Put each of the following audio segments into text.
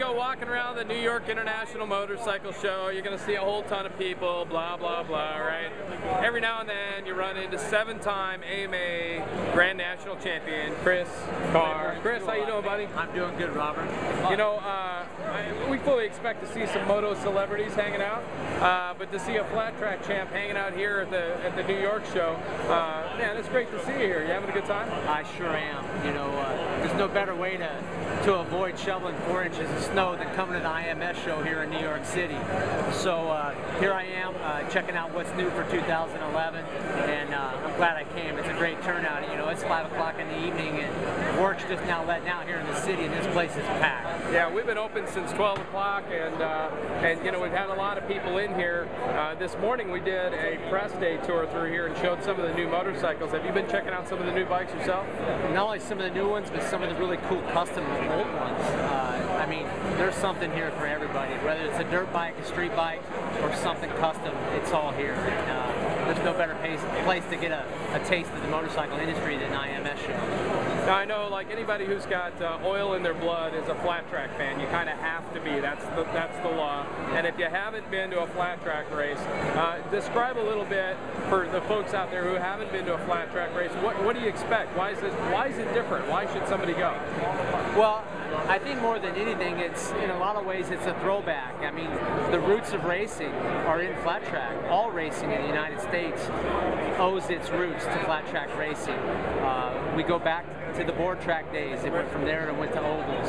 go walking around the New York International Motorcycle Show, you're going to see a whole ton of people, blah, blah, blah, right? Every now and then you run into 7-time AMA Grand National Champion, Chris Carr. Chris, how you doing, buddy? I'm doing good, Robert. You know, we fully expect to see some moto celebrities hanging out, but to see a flat track champ hanging out here at the New York show, man, it's great to see you here. You having a good time? I sure am. You know, there's no better way to avoid shoveling 4 inches of snow than coming to the IMS show here in New York City. So here I am checking out what's new for 2011, and I'm glad I came. It's a great turnout. You know, it's 5 o'clock in the evening, and work's just now letting out here in the city, and this place is packed. Yeah, we've been open since 12 o'clock, and you know, we've had a lot of people in here. This morning we did a press day tour through here and showed some of the new motorcycles. Have you been checking out some of the new bikes yourself? Not only some of the new ones, but some of the really cool custom old ones. I mean, there's something here for everybody. Whether it's a dirt bike, a street bike, or something custom, it's all here. And, there's no better place to get a taste of the motorcycle industry than IMS Show. Now I know, like anybody who's got oil in their blood is a flat track fan. You kind of have to be. That's the law. And if you haven't been to a flat track race, describe a little bit for the folks out there who haven't been to a flat track race. What do you expect? Why is it different? Why should somebody go? Well, I think more than anything, it's in a lot of ways it's a throwback. I mean, the roots of racing are in flat track. All racing in the United States owes its roots to flat track racing. We go back to the board track days. It went from there and went to ovals.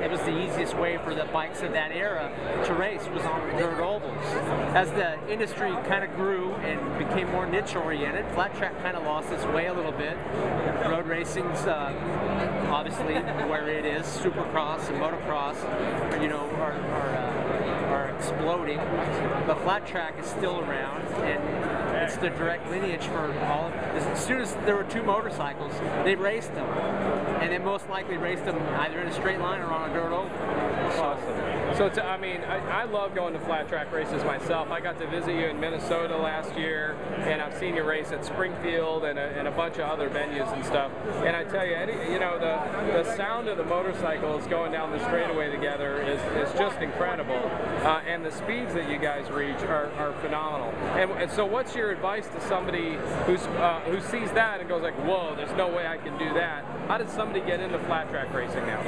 It was the easiest way for the bikes of that era to race was on dirt ovals. As the industry kind of grew and became more niche oriented, flat track kind of lost its way a little bit. Road racing's obviously where it is. Supercross and motocross, you know, are exploding. But flat track is still around, and it's the direct lineage for all of it. As soon as there were 2 motorcycles, they raced them, and they most likely raced them either in a straight line or on a dirt oval. Awesome. So I mean, I love going to flat track races myself. I got to visit you in Minnesota last year, and I've seen you race at Springfield and a bunch of other venues and stuff. And I tell you, you know, the sound of the motorcycles going down the straightaway together is just incredible, and the speeds that you guys reach are phenomenal. And so, what's your advice to somebody who sees that and goes like, "Whoa, there's no way I can do that"? How does somebody get into flat track racing now?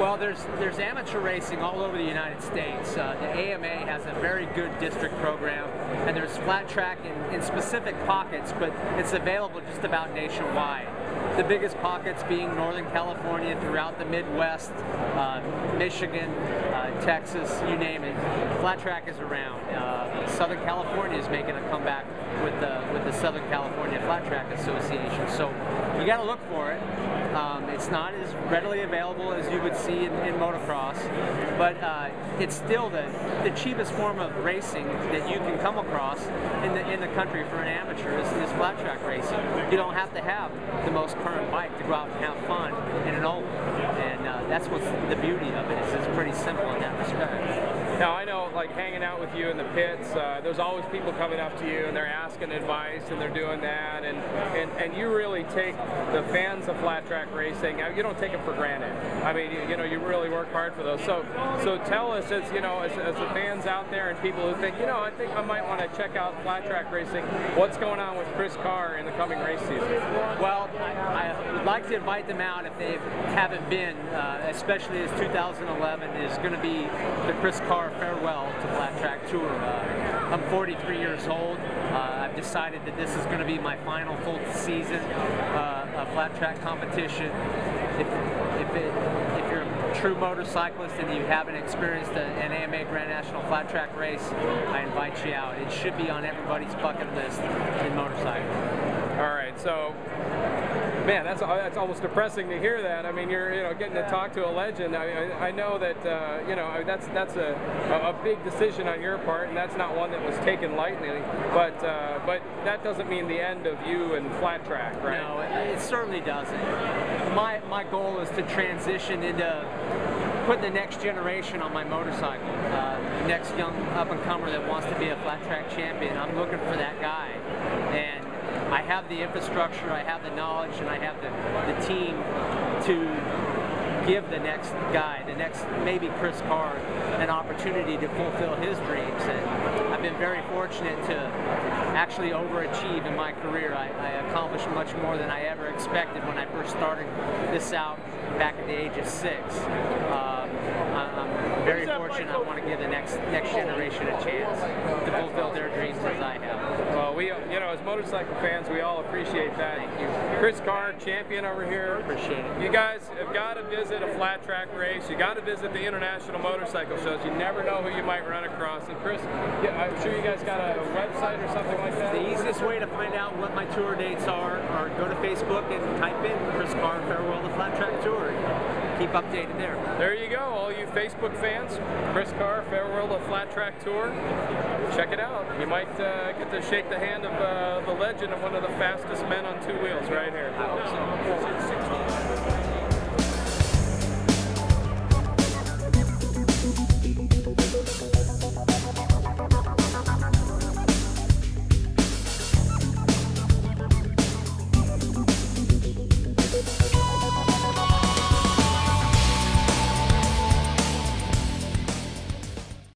Well, there's amateur racing all over the United States. The AMA has a very good district program, and there's flat track in specific pockets, but it's available just about nationwide. The biggest pockets being Northern California, throughout the Midwest, Michigan, Texas, you name it. Flat track is around. Southern California is making a comeback with the Southern California Flat Track Association. So you got to look for it. It's not as readily available as you would see in motocross, but it's still the cheapest form of racing that you can come across in the country for an amateur is flat track racing. You don't have to have the most current bike to go out and have fun in an oval, and that's what's the beauty of it. It's pretty simple in that respect. Now I know, like hanging out with you in the pits, there's always people coming up to you and they're asking advice and they're doing that, and you really take the fans of flat track racing. You don't take them for granted. I mean, you know, you really work hard for those. So tell us, as you know, as the fans out there and people who think, you know, I think I might want to check out flat track racing. What's going on with Chris Carr in the coming race season? Well, I would like to invite them out if they haven't been, especially as 2011 is going to be the Chris Carr farewell to flat track tour. I'm 43 years old. I've decided that this is going to be my final full season of flat track competition. If you're a true motorcyclist and you haven't experienced an AMA Grand National Flat Track race, I invite you out. It should be on everybody's bucket list in motorcycling. All right, so man, that's almost depressing to hear that. I mean, you're getting to talk to a legend. I know that you know, that's a big decision on your part, and that's not one that was taken lightly. But that doesn't mean the end of you and flat track, right? No, it certainly doesn't. My goal is to transition into putting the next generation on my motorcycle. Next young up-and-comer that wants to be a flat track champion. I'm looking for that guy, and I have the infrastructure, I have the knowledge, and I have the team to give the next guy, maybe Chris Carr, an opportunity to fulfill his dreams. And I've been very fortunate to actually overachieve in my career. I accomplished much more than I ever expected when I first started this out back at the age of 6. I'm very fortunate. I want to give the next generation a chance to fulfill their dreams as I have. Well, we, as motorcycle fans, we all appreciate that. Thank you. Chris Carr, champion over here. Appreciate it. You guys have got to visit a flat track race. You got to visit the international motorcycle shows. You never know who you might run across. And Chris, I'm sure you guys got a website or something like that. The easiest way to find out what my tour dates are go to Facebook and type in Chris Carr Farewell to Flat Track Tour. Keep updated there. There you go, all you Facebook fans. Chris Carr, Farewell to Flat Track Tour. Check it out. You might get to shake the hand of the legend of one of the fastest men on 2 wheels right here.